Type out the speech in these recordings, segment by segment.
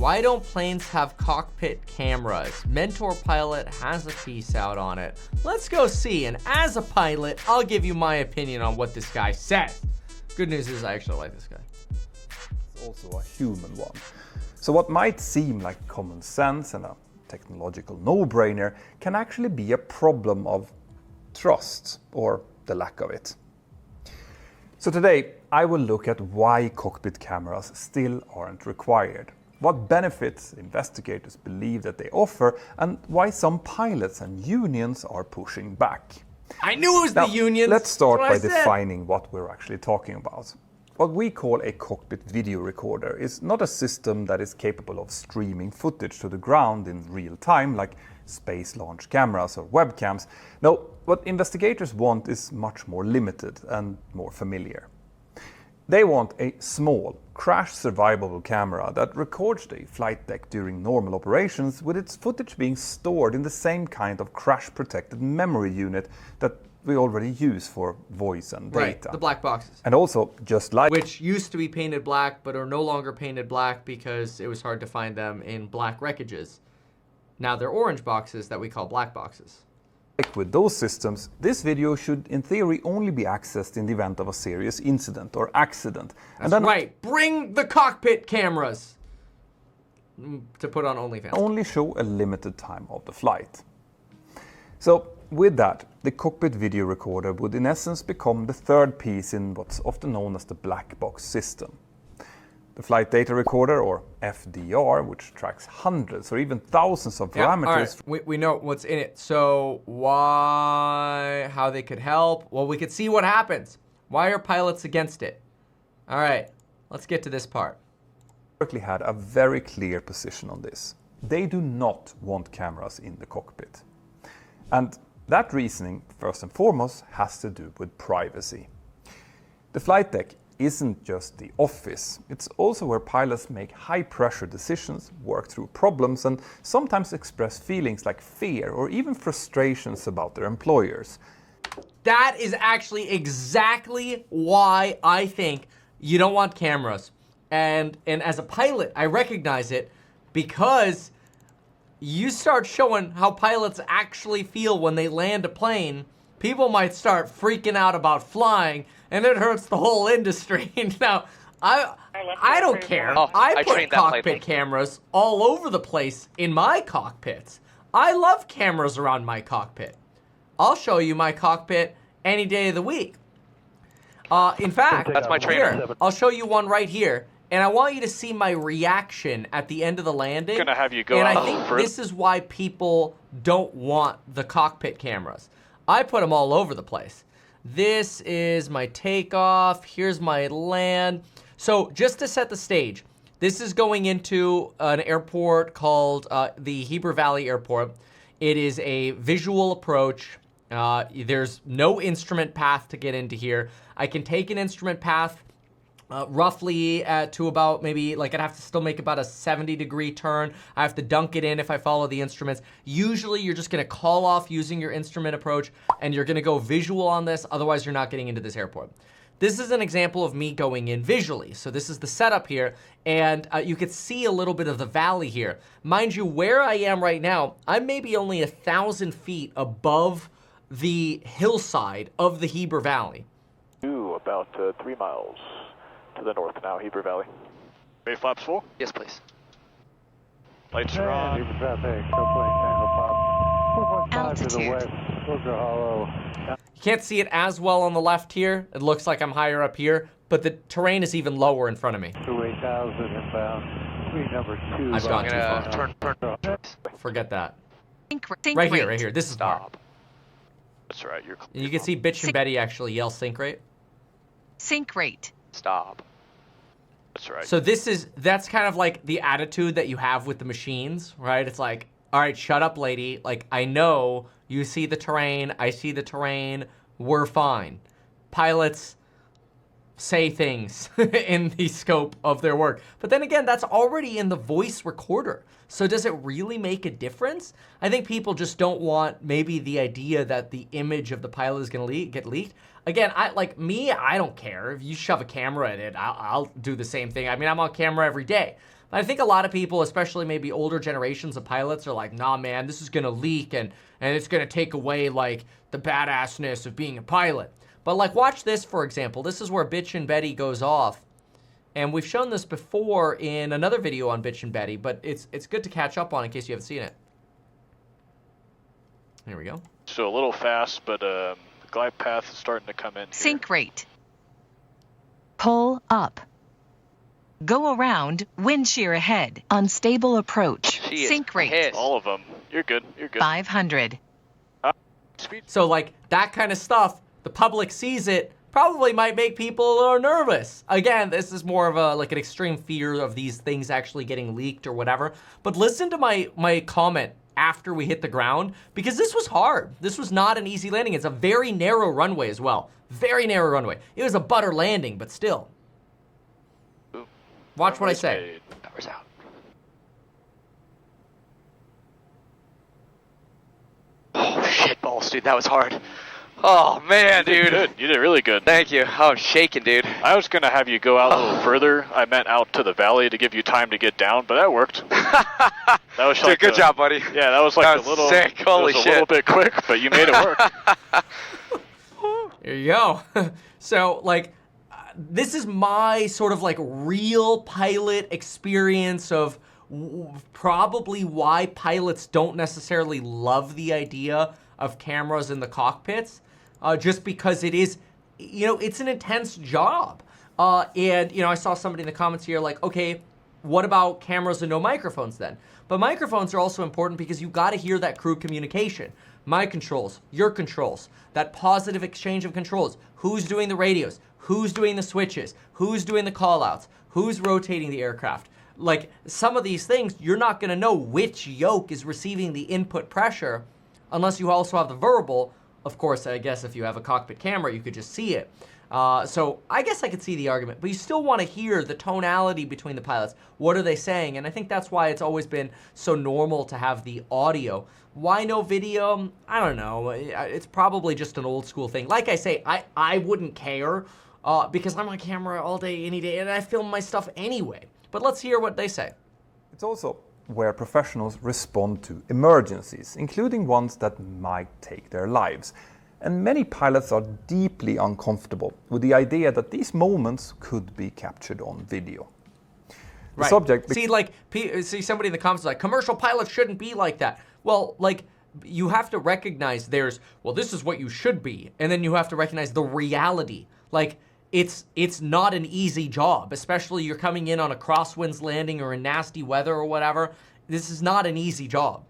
Why don't planes have cockpit cameras? Mentor pilot has a piece out on it. Let's go see. And as a pilot, I'll give you my opinion on what this guy said. Good news is I actually like this guy. It's also a human one. So what might seem like common sense and a technological no-brainer can actually be a problem of trust, or the lack of it. So today I will look at why cockpit cameras still aren't required, what benefits investigators believe that they offer, and why some pilots and unions are pushing back. I knew it was the unions. Let's start by defining what we're actually talking about. What we call a cockpit video recorder is not a system that is capable of streaming footage to the ground in real time like space launch cameras or webcams. No, what investigators want is much more limited and more familiar. They want a small, crash survivable camera that records the flight deck during normal operations, with its footage being stored in the same kind of crash protected memory unit that we already use for voice and data. Right, the black boxes. And also, just like... which used to be painted black, but are no longer painted black because it was hard to find them in black wreckages. Now they're orange boxes that we call black boxes. Like with those systems, this video should, in theory, only be accessed in the event of a serious incident or accident. That's right. Bring the cockpit cameras to put on OnlyFans. Only show a limited time of the flight. So, with that, the cockpit video recorder would in essence become the third piece in what's often known as the black box system. The flight data recorder, or FDR, which tracks hundreds or even thousands of parameters. All right. We know what's in it. So how they could help? Well, we could see what happens. Why are pilots against it? All right, let's get to this part. Berkeley had a very clear position on this. They do not want cameras in the cockpit. And that reasoning, first and foremost, has to do with privacy. The flight deck isn't just the office. It's also where pilots make high-pressure decisions, work through problems, and sometimes express feelings like fear or even frustrations about their employers. That is actually exactly why I think you don't want cameras. And as a pilot, I recognize it because you start showing how pilots actually feel when they land a plane, people might start freaking out about flying, and it hurts the whole industry. Now, I don't care. I put cockpit cameras all over the place in my cockpits. I love cameras around my cockpit. I'll show you my cockpit any day of the week. In fact, that's my trainer. Here, I'll show you one right here. And I want you to see my reaction at the end of the landing. Gonna have you go and out I think first. this is why people don't want the cockpit cameras. I put them all over the place. This is my takeoff. Here's my land. So just to set the stage, this is going into an airport called the Heber Valley Airport. It is a visual approach. There's no instrument path to get into here. I can take an instrument path roughly to about maybe, like I'd have to still make about a 70-degree turn. I have to dunk it in if I follow the instruments. Usually you're just gonna call off using your instrument approach and you're gonna go visual on this, otherwise you're not getting into this airport. This is an example of me going in visually. So this is the setup here, and you could see a little bit of the valley here. Mind you, where I am right now, I'm maybe only 1,000 feet above the hillside of the Heber Valley. About 3 miles. To the north now, Heber Valley. Ready, flaps full? Yes, please. Lights are on. Altitude. You can't see it as well on the left here. It looks like I'm higher up here, but the terrain is even lower in front of me. 28,000 inbound. Number 2. I've gone too far. Turn. Forget that. Sync Right rate. here, right here. This is Stop. That's right, you're And you can see Bitch and Betty actually yell sync rate. Sync rate. Stop. That's right. So that's kind of like the attitude that you have with the machines, right? It's like, all right, shut up, lady. Like, I know you see the terrain, I see the terrain, we're fine. Pilots say things in the scope of their work. But then again, that's already in the voice recorder. So does it really make a difference? I think people just don't want maybe the idea that the image of the pilot is gonna get leaked. Again, I don't care. If you shove a camera in it, I'll do the same thing. I mean, I'm on camera every day. I think a lot of people, especially maybe older generations of pilots, are like, nah, man, this is going to leak and it's going to take away, like, the badassness of being a pilot. But, like, watch this, for example. This is where Bitch and Betty goes off. And we've shown this before in another video on Bitch and Betty, but it's good to catch up on in case you haven't seen it. Here we go. So a little fast, but the glide path is starting to come in here. Sink rate. Pull up. Go around, wind shear ahead. Unstable approach. She is Sink rate. pissed. All of them. You're good. You're good. 500. Speed. So, like, that kind of stuff, the public sees it, probably might make people a little nervous. Again, this is more of a, like, an extreme fear of these things actually getting leaked or whatever. But listen to my comment after we hit the ground, because this was hard. This was not an easy landing. It's a very narrow runway as well. Very narrow runway. It was a butter landing, but still. Watch what I say. Power's out. Oh, shit balls, dude. That was hard. Oh, man, You did dude. good. You did really good. Thank you. I was shaking, dude. I was going to have you go out a little further. I meant out to the valley to give you time to get down, but that worked. That was Dude, like good job, buddy. Yeah, that was like That a was little sick. Holy it was shit. a little bit quick, but you made it work. Here you go. So, like, this is my sort of like real pilot experience of probably why pilots don't necessarily love the idea of cameras in the cockpits, just because it is, you know, it's an intense job. And, you know, I saw somebody in the comments here like, okay, what about cameras and no microphones then? But microphones are also important because you got to hear that crew communication. My controls, your controls, that positive exchange of controls. Who's doing the radios? Who's doing the switches? Who's doing the callouts? Who's rotating the aircraft? Like, some of these things, you're not going to know which yoke is receiving the input pressure unless you also have the verbal. Of course, I guess if you have a cockpit camera, you could just see it. So I guess I could see the argument, but you still want to hear the tonality between the pilots. What are they saying? And I think that's why it's always been so normal to have the audio. Why no video? I don't know. It's probably just an old school thing. Like I say, I wouldn't care because I'm on camera all day, any day, and I film my stuff anyway. But let's hear what they say. It's also where professionals respond to emergencies, including ones that might take their lives. And many pilots are deeply uncomfortable with the idea that these moments could be captured on video. The Right. subject... See somebody in the comments like, commercial pilots shouldn't be like that. Well, like, you have to recognize well, this is what you should be. And then you have to recognize the reality. Like, it's not an easy job, especially you're coming in on a crosswinds landing or in nasty weather or whatever. This is not an easy job.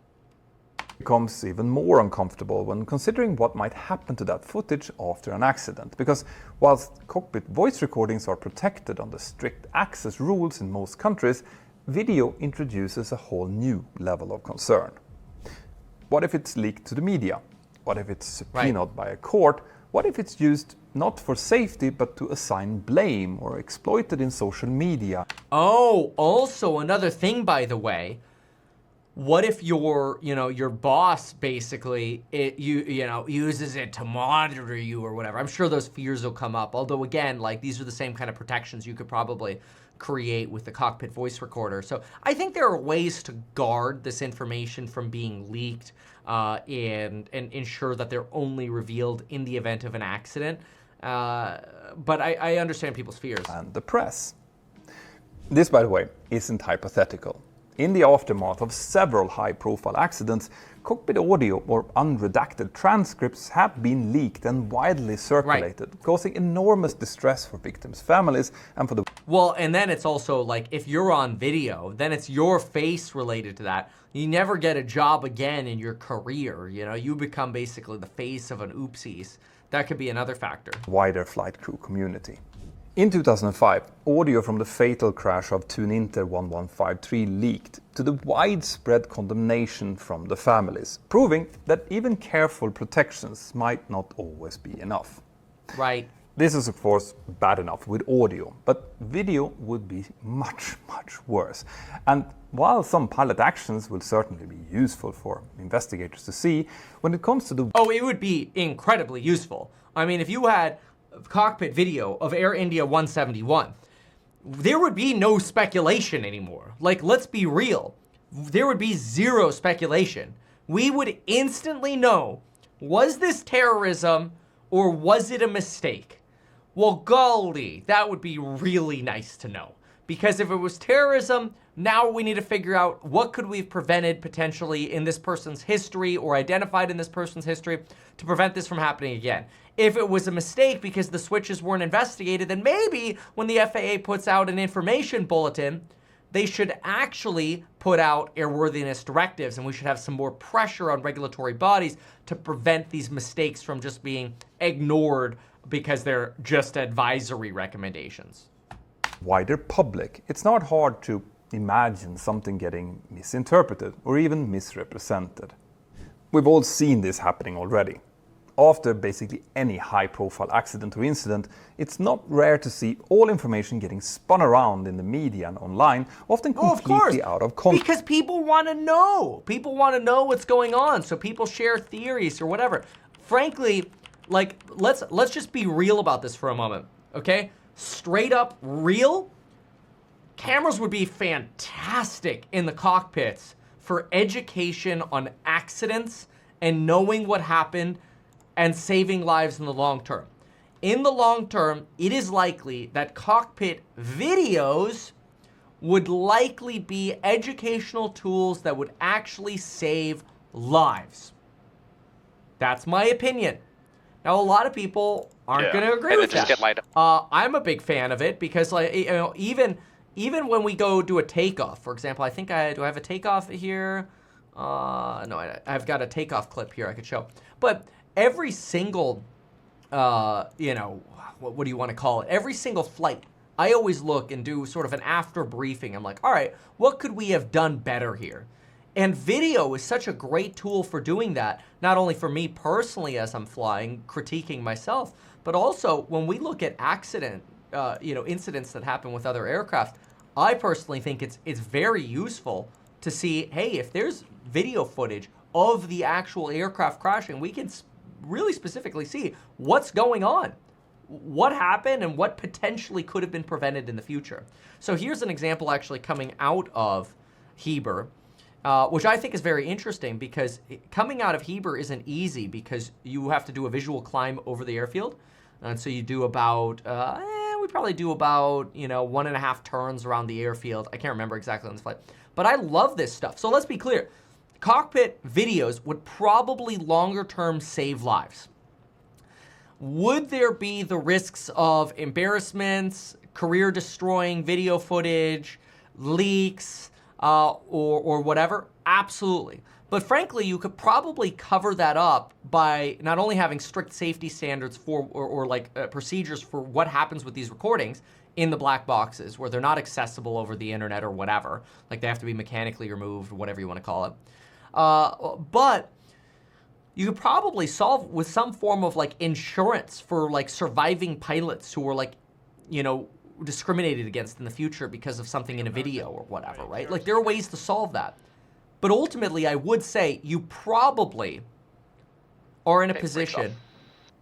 becomes even more uncomfortable when considering what might happen to that footage after an accident, because whilst cockpit voice recordings are protected under strict access rules in most countries, video introduces a whole new level of concern. What if it's leaked to the media? What if it's subpoenaed by a court? What if it's used not for safety but to assign blame or exploited in social media? Oh, also another thing, by the way. What if your boss basically uses it to monitor you or whatever? I'm sure those fears will come up. Although again, like these are the same kind of protections you could probably create with the cockpit voice recorder. So I think there are ways to guard this information from being leaked and ensure that they're only revealed in the event of an accident. But I understand people's fears. And the press. This, by the way, isn't hypothetical. In the aftermath of several high-profile accidents, cockpit audio or unredacted transcripts have been leaked and widely circulated, causing enormous distress for victims' families and for the... Well, and then it's also like, if you're on video, then it's your face related to that. You never get a job again in your career, you become basically the face of an oopsies. That could be another factor. Wider flight crew community. In 2005, audio from the fatal crash of Tuninter 1153 leaked to the widespread condemnation from the families, proving that even careful protections might not always be enough. Right. This is, of course, bad enough with audio, but video would be much, much worse. And while some pilot actions will certainly be useful for investigators to see, when it comes to the... Oh, it would be incredibly useful. I mean, if you had cockpit video of Air India 171, there would be no speculation anymore. Like, let's be real. There would be zero speculation. We would instantly know, was this terrorism or was it a mistake? Well, golly, that would be really nice to know. Because if it was terrorism, now we need to figure out what could we have prevented potentially in this person's history or identified in this person's history to prevent this from happening again. If it was a mistake because the switches weren't investigated, then maybe when the FAA puts out an information bulletin, they should actually put out airworthiness directives, and we should have some more pressure on regulatory bodies to prevent these mistakes from just being ignored because they're just advisory recommendations. Wider public, it's not hard to imagine something getting misinterpreted or even misrepresented. We've all seen this happening already. After basically any high-profile accident or incident, it's not rare to see all information getting spun around in the media and online, often completely out of context. Because people want to know. People want to know what's going on, so people share theories or whatever. Frankly, like, let's just be real about this for a moment, okay? Straight up real. Cameras would be fantastic in the cockpits for education on accidents and knowing what happened and saving lives in the long term. In the long term, it is likely that cockpit videos would likely be educational tools that would actually save lives. That's my opinion. Now, a lot of people aren't going to agree with just that. get lined up. I'm a big fan of it because, like, you know, even when we go do a takeoff, for example, I think do I have a takeoff here? No, I've got a takeoff clip here I could show. But every single, you know, what do you want to call it? Every single flight, I always look and do sort of an after briefing. I'm like, all right, what could we have done better here? And video is such a great tool for doing that, not only for me personally as I'm flying, critiquing myself, but also when we look at incidents that happen with other aircraft, I personally think it's very useful to see, hey, if there's video footage of the actual aircraft crashing, we can really specifically see what's going on, what happened, and what potentially could have been prevented in the future. So here's an example actually coming out of Heber, which I think is very interesting because coming out of Heber isn't easy because you have to do a visual climb over the airfield. And so you do about, we probably do about, 1.5 turns around the airfield. I can't remember exactly on this flight. But I love this stuff. So let's be clear. Cockpit videos would probably longer term save lives. Would there be the risks of embarrassments, career destroying video footage, leaks, or whatever? Absolutely. But frankly, you could probably cover that up by not only having strict safety standards for, or procedures for what happens with these recordings in the black boxes where they're not accessible over the internet or whatever, like they have to be mechanically removed or whatever you want to call it. But you could probably solve with some form of like insurance for like surviving pilots who were discriminated against in the future because of something in a video or whatever, right? Like there are ways to solve that. But ultimately, I would say you probably are in a position.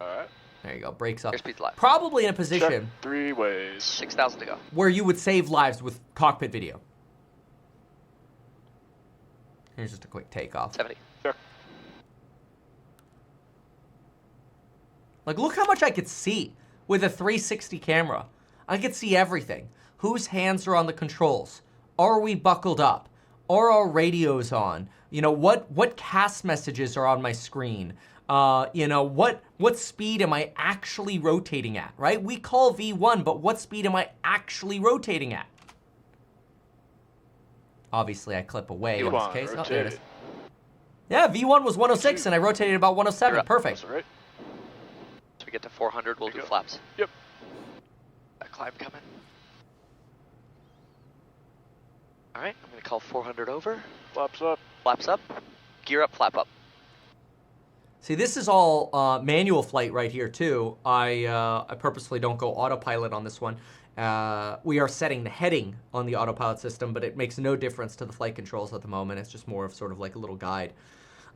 All right. There you go, brakes up. Airspeed's live. Probably in a position. Check 3 ways. 6,000 to go. Where you would save lives with cockpit video. Here's just a quick takeoff. 70. Sure. Like, look how much I could see with a 360 camera. I could see everything. Whose hands are on the controls? Are we buckled up? Are our radios on? What CAS messages are on my screen? What speed am I actually rotating at, right? We call V1, but what speed am I actually rotating at? Obviously, I clip away in this case. Oh, there it is. Yeah, V1 was 106, and I rotated about 107. Perfect. That's right. So we get to 400, we'll do flaps. Yep. That climb coming. All right, I'm going to call 400 over. Flaps up. Flaps up. Gear up, flap up. See, this is all manual flight right here, too. I purposefully don't go autopilot on this one. We are setting the heading on the autopilot system, but it makes no difference to the flight controls at the moment. It's just more of sort of like a little guide.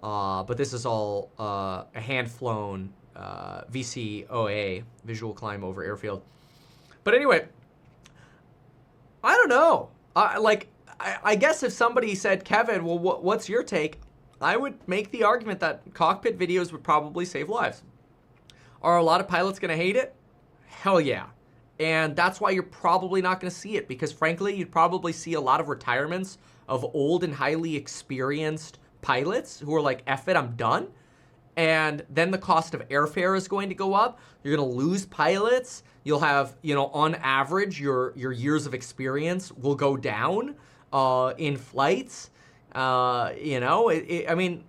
But this is all a hand-flown VCOA, visual climb over airfield. But anyway, I don't know. I guess if somebody said, Kevin, well, what's your take? I would make the argument that cockpit videos would probably save lives. Are a lot of pilots going to hate it? Hell yeah. And that's why you're probably not going to see it, because frankly, you'd probably see a lot of retirements of old and highly experienced pilots who are like, F it, I'm done. And then the cost of airfare is going to go up. You're going to lose pilots. You'll have, on average, your years of experience will go down in flights. I mean,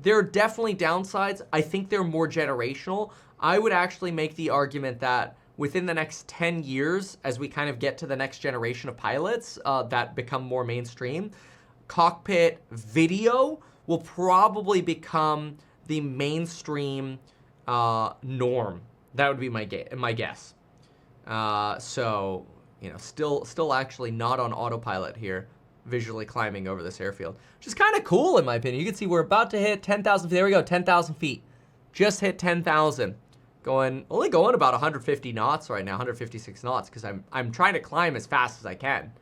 there are definitely downsides. I think they're more generational. I would actually make the argument that within the next 10 years, as we kind of get to the next generation of pilots that become more mainstream, cockpit video will probably become the mainstream norm. That would be my guess. So, still actually not on autopilot here, visually climbing over this airfield, which is kind of cool in my opinion. You can see we're about to hit 10,000 feet. There we go, 10,000 feet. Just hit 10,000. Only going about 150 knots right now, 156 knots, because I'm trying to climb as fast as I can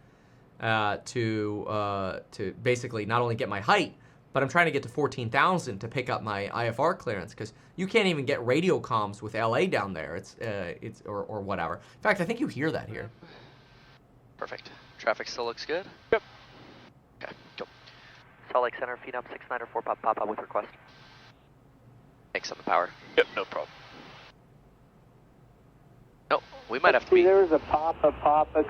to basically not only get my height, but I'm trying to get to 14,000 to pick up my IFR clearance, because you can't even get radio comms with LA down there. It's or whatever. In fact, I think you hear that here. Perfect. Traffic still looks good? Yep. Okay, go. Salt Lake Center, feet up, 694, pop with request. Thanks on the power. Yep, no problem. No, we might have to be. There was a Papa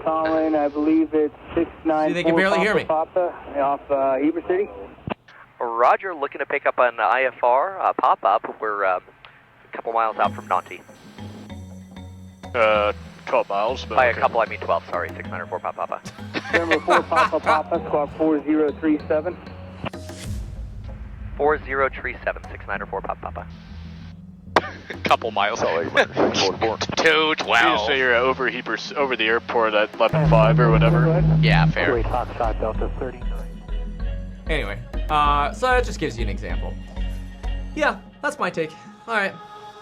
calling. I believe it's 694. See, they can barely hear me. Papa off Heber City. Roger, looking to pick up an IFR pop-up. We're a couple miles out from Nantes. 12 miles. But By okay. a couple, I mean 12, sorry. 694 Papa. Number 4 Papa, squawk 4037. 4037, 694 Papa. Couple miles. 212. So you're over the airport at 11.5 or whatever. Yeah, fair. Great Hawkside Delta 39. Anyway, so that just gives you an example. Yeah, that's my take. All right.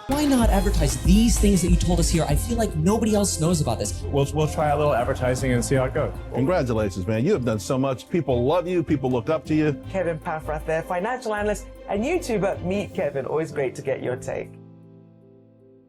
Why not advertise these things that you told us here? I feel like nobody else knows about this. We'll try a little advertising and see how it goes. Congratulations, man. You have done so much. People love you. People look up to you. Kevin Paffrath there, financial analyst and YouTuber. Meet Kevin. Always great to get your take.